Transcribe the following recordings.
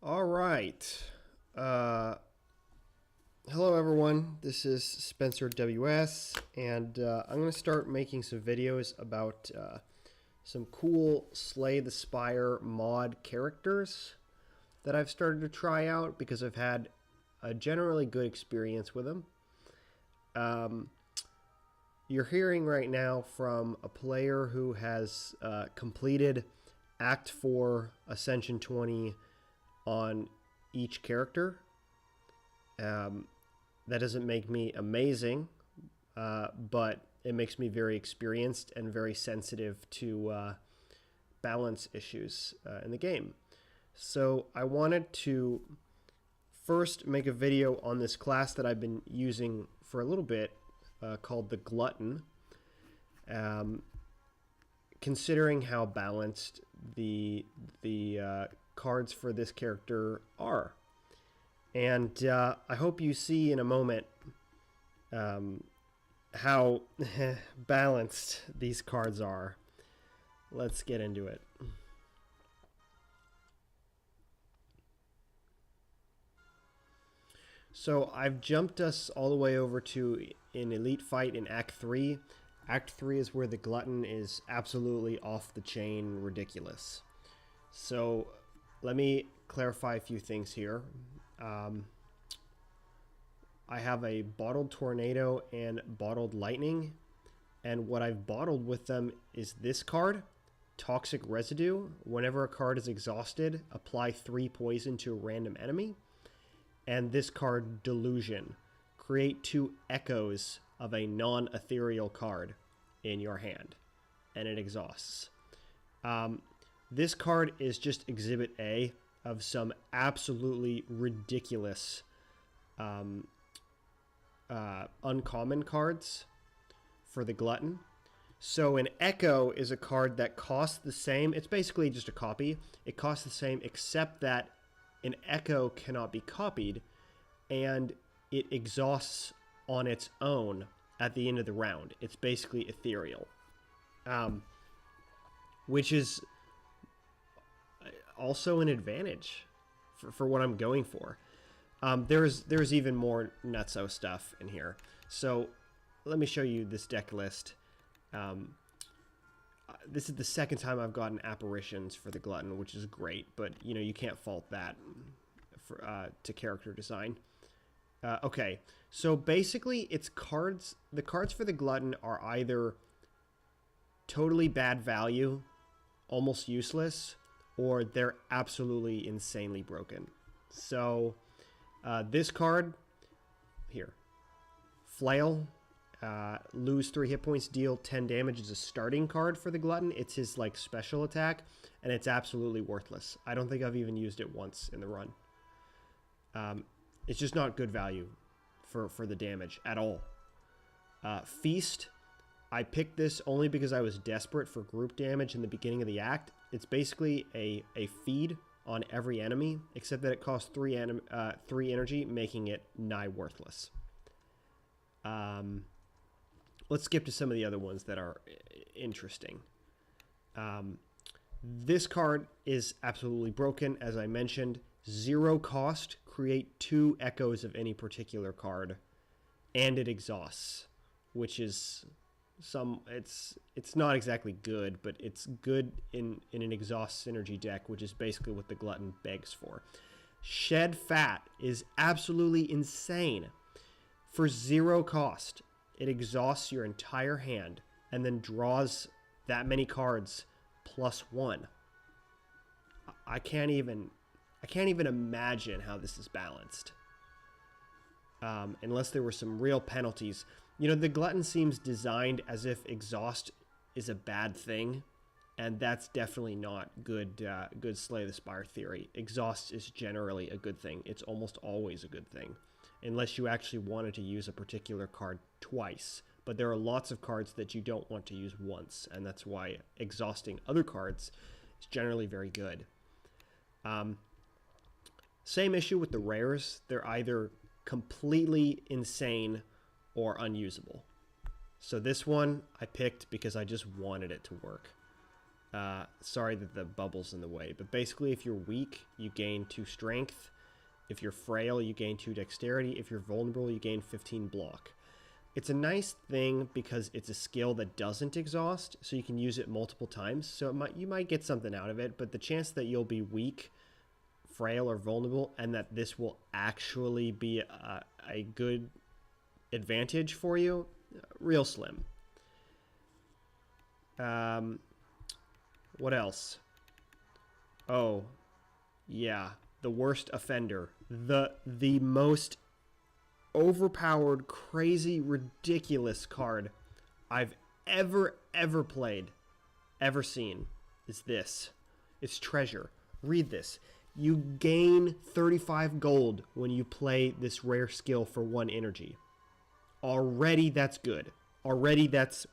All right. Uh, Hello, everyone. This is Spencer WS, and I'm going to start making some videos about some cool Slay the Spire mod characters that I've started to try out because I've had a generally good experience with them. You're hearing right now from a player who has completed Act 4 Ascension 20 on each character. That doesn't make me amazing, but it makes me very experienced and very sensitive to balance issues in the game. So I wanted to first make a video on this class that I've been using for a little bit called the Glutton, considering how balanced the cards for this character are. And I hope you see in a moment how balanced these cards are. Let's get into it. So I've jumped us all the way over to an elite fight in Act 3. Act 3 is where the Glutton is absolutely off the chain ridiculous. So let me clarify a few things here. I have a bottled tornado and bottled lightning, and what I've bottled with them is this card, Toxic Residue. Whenever a card is exhausted, apply 3 poison to a random enemy. And this card, Delusion. Create 2 echoes of a non-ethereal card in your hand, and it exhausts. This card is just Exhibit A of some absolutely ridiculous uncommon cards for the Glutton. So an Echo is a card that costs the same. It's basically just a copy. It costs the same, except that an Echo cannot be copied, and it exhausts on its own at the end of the round. It's basically ethereal, which is also an advantage for what I'm going for. There's even more nutso stuff in here. So let me show you this deck list. This is the second time I've gotten apparitions for the Glutton, which is great, but you can't fault that to character design. Okay, so basically it's cards. The cards for the Glutton are either totally bad value, almost useless, or they're absolutely insanely broken. So this card here, Flail, lose 3 hit points, deal 10 damage, is a starting card for the Glutton. It's his special attack, and it's absolutely worthless. I don't think I've even used it once in the run. It's just not good value for the damage at all. Feast, I picked this only because I was desperate for group damage in the beginning of the act. It's basically a feed on every enemy, except that it costs 3 energy, making it nigh worthless. Let's skip to some of the other ones that are interesting. This card is absolutely broken, as I mentioned. 0 cost, create 2 echoes of any particular card, and it exhausts, which is it's not exactly good, but it's good in an exhaust synergy deck, which is basically what the Glutton begs for. Shed Fat is absolutely insane. For 0 cost, it exhausts your entire hand and then draws that many cards +1. I can't even imagine how this is balanced. Unless there were some real penalties. The Glutton seems designed as if exhaust is a bad thing, and that's definitely not good Slay the Spire theory. Exhaust is generally a good thing. It's almost always a good thing, unless you actually wanted to use a particular card twice. But there are lots of cards that you don't want to use once, and that's why exhausting other cards is generally very good. Same issue with the rares. They're either completely insane or unusable. So this one I picked because I just wanted it to work. Sorry that the bubble's in the way, but basically if you're weak, you gain 2 strength. If you're frail, you gain 2 dexterity. If you're vulnerable, you gain 15 block. It's a nice thing because it's a skill that doesn't exhaust, so you can use it multiple times. So you might get something out of it, but the chance that you'll be weak, frail, or vulnerable, and that this will actually be a good advantage for you, real slim. What else? Oh, yeah, the worst offender. The most overpowered, crazy, ridiculous card I've ever played, ever seen is this. It's Treasure. Read this. You gain 35 gold when you play this rare skill for 1 energy. Already that's good. Already that's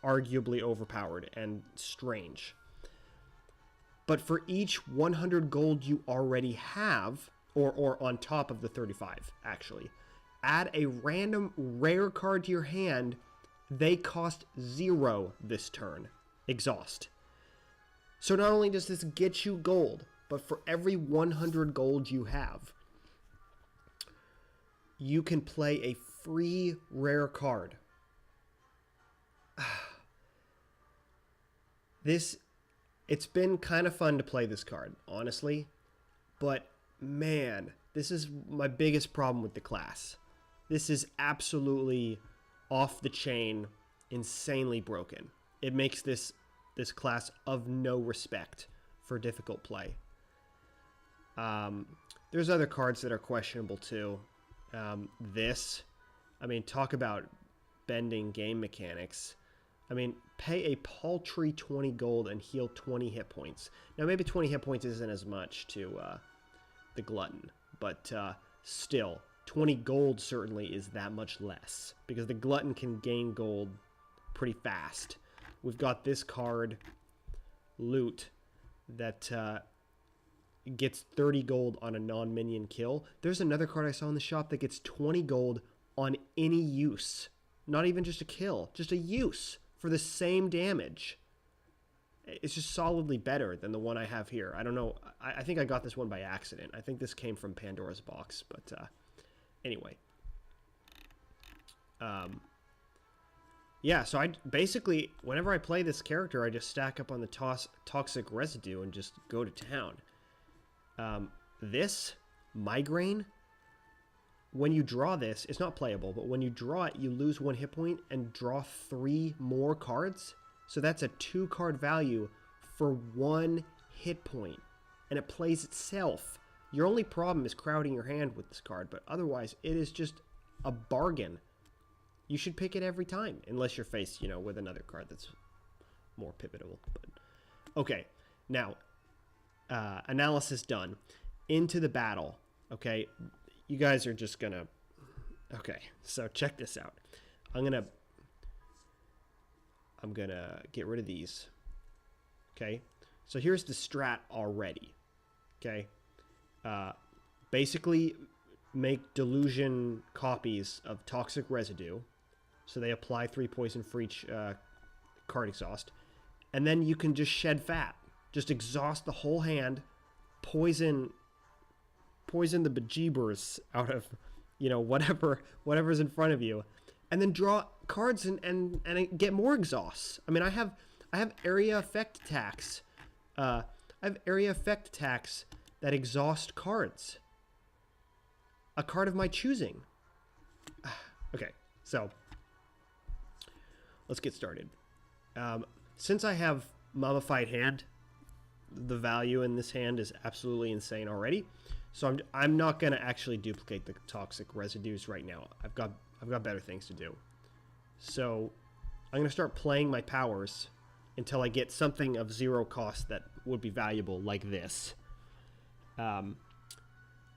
arguably overpowered and strange. But for each 100 gold you already have, or on top of the 35, actually, add a random rare card to your hand. They cost 0 this turn. Exhaust. So not only does this get you gold, but for every 100 gold you have, you can play a free rare card. It's been kind of fun to play this card, honestly, but man, this is my biggest problem with the class. This is absolutely off the chain, insanely broken. It makes this class of no respect for difficult play. There's other cards that are questionable too. Talk about bending game mechanics. Pay a paltry 20 gold and heal 20 hit points. Now, maybe 20 hit points isn't as much to the Glutton, but still, 20 gold certainly is that much less, because the Glutton can gain gold pretty fast. We've got this card, Loot, that gets 30 gold on a non-minion kill. There's another card I saw in the shop that gets 20 gold on any use. Not even just a kill, just a use for the same damage. It's just solidly better than the one I have here. I don't know. I think I got this one by accident. I think this came from Pandora's box, but anyway. Yeah, so I basically, whenever I play this character, I just stack up on the toxic residue and just go to town. This, Migraine, when you draw this, it's not playable, but when you draw it, you lose 1 hit point and draw 3 more cards. So that's a 2 card value for 1 hit point, and it plays itself. Your only problem is crowding your hand with this card, but otherwise it is just a bargain. You should pick it every time, unless you're faced, with another card that's more pivotable. But okay, now analysis done. Into the battle. Okay, you guys are just gonna. Okay, so check this out. I'm gonna get rid of these. Okay, so here's the strat already. Okay, basically make Delusion copies of toxic residue, so they apply 3 poison for each card exhaust, and then you can just shed fat. Just exhaust the whole hand, poison the bejeebers out of, whatever's in front of you, and then draw cards and get more exhausts. I have area effect attacks. I have area effect attacks that exhaust cards. A card of my choosing. Okay, so let's get started. Since I have Mummified Hand, the value in this hand is absolutely insane already. So I'm not gonna actually duplicate the toxic residues right now. I've got better things to do. So I'm gonna start playing my powers until I get something of 0 cost that would be valuable, like this. I'm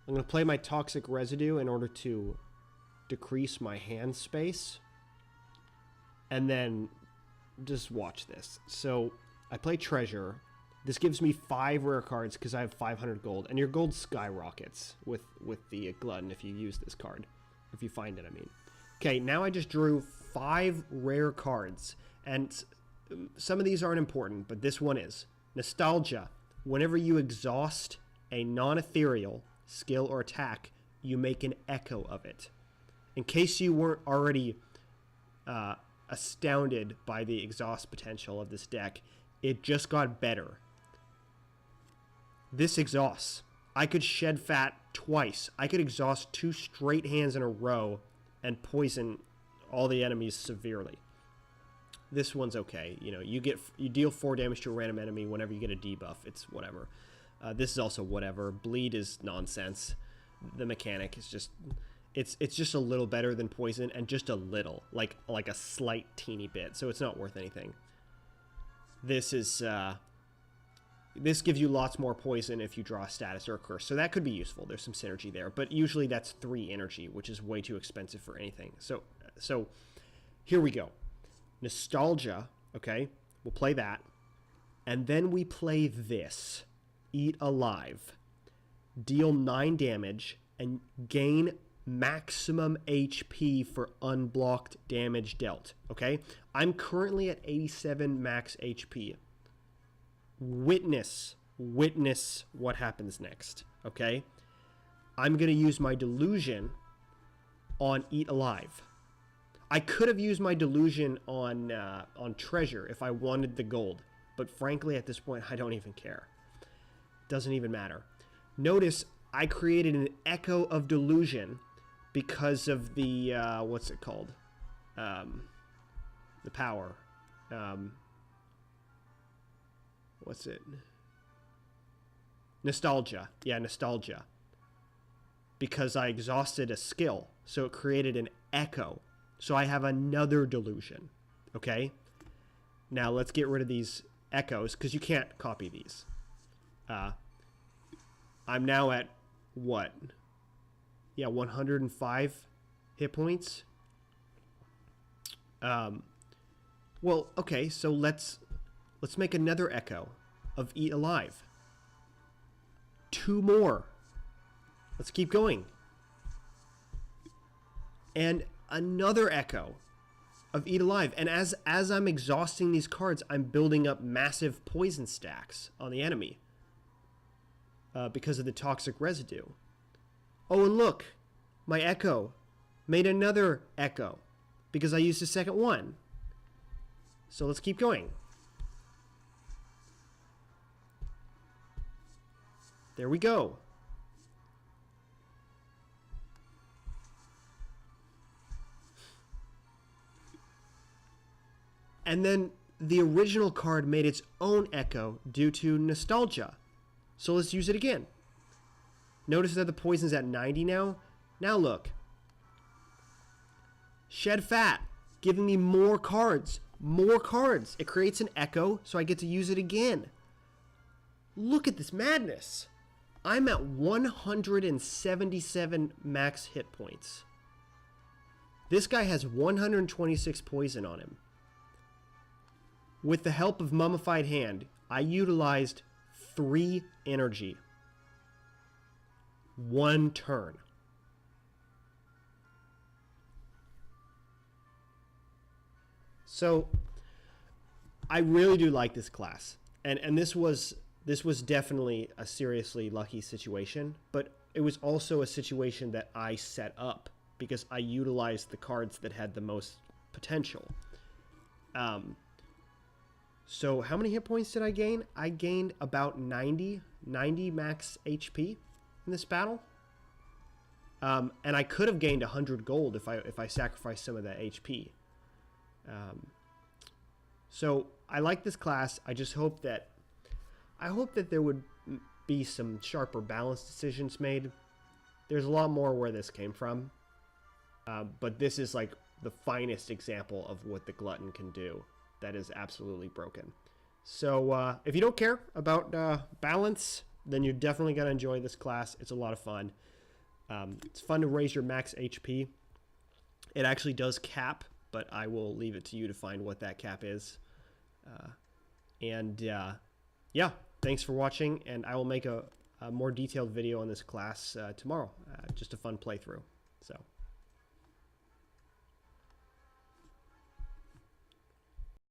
gonna play my toxic residue in order to decrease my hand space, and then just watch this. So I play Treasure. This gives me 5 rare cards because I have 500 gold, and your gold skyrockets with the Glutton if you use this card. If you find it, I mean. Okay, now I just drew 5 rare cards, and some of these aren't important, but this one is. Nostalgia. Whenever you exhaust a non-ethereal skill or attack, you make an echo of it. In case you weren't already astounded by the exhaust potential of this deck, it just got better. This exhausts. I could shed fat twice. I could exhaust 2 straight hands in a row and poison all the enemies severely. This one's okay. You know, you deal 4 damage to a random enemy whenever you get a debuff. It's whatever. This is also whatever. Bleed is nonsense. The mechanic is just, it's just a little better than poison, and just a little, like a slight teeny bit. So it's not worth anything. This is this gives you lots more poison if you draw a status or a curse. So that could be useful. There's some synergy there, but usually that's 3 energy, which is way too expensive for anything. So here we go. Nostalgia, okay? We'll play that. And then we play this. Eat Alive. Deal 9 damage and gain maximum HP for unblocked damage dealt, okay? I'm currently at 87 max HP. Witness what happens next, okay? I'm going to use my Delusion on Eat Alive. I could have used my Delusion on Treasure if I wanted the gold, but frankly, at this point, I don't even care. Doesn't even matter. Notice I created an echo of Delusion because of the, what's it called? The power. What's it? Nostalgia. Yeah, Nostalgia. Because I exhausted a skill, so it created an echo. So I have another Delusion, okay? Now let's get rid of these echoes, because you can't copy these. I'm now at, what? Yeah, 105 hit points. Well, okay, so let's make another echo of Eat Alive. 2 more. Let's keep going. And another echo of Eat Alive. And as I'm exhausting these cards, I'm building up massive poison stacks on the enemy because of the toxic residue. Oh, and look, my echo made another echo because I used the second one. So let's keep going. There we go. And then the original card made its own echo due to nostalgia. So let's use it again. Notice that the poison's at 90 now. Now look. Shed fat, giving me more cards. More cards. It creates an echo, so I get to use it again. Look at this madness. I'm at 177 max hit points. This guy has 126 poison on him. With the help of Mummified Hand, I utilized 3 energy. 1 turn. So, I really do like this class. And this was definitely a seriously lucky situation, but it was also a situation that I set up because I utilized the cards that had the most potential. So how many hit points did I gain? I gained about 90 max HP in this battle. And I could have gained 100 gold if I sacrificed some of that HP. So I like this class. I just hope that there would be some sharper balance decisions made. There's a lot more where this came from. But this is like the finest example of what the Glutton can do. That is absolutely broken. So if you don't care about balance, then you're definitely going to enjoy this class. It's a lot of fun. It's fun to raise your max HP. It actually does cap, but I will leave it to you to find what that cap is. Yeah, thanks for watching, and I will make a more detailed video on this class tomorrow. Just a fun playthrough. So.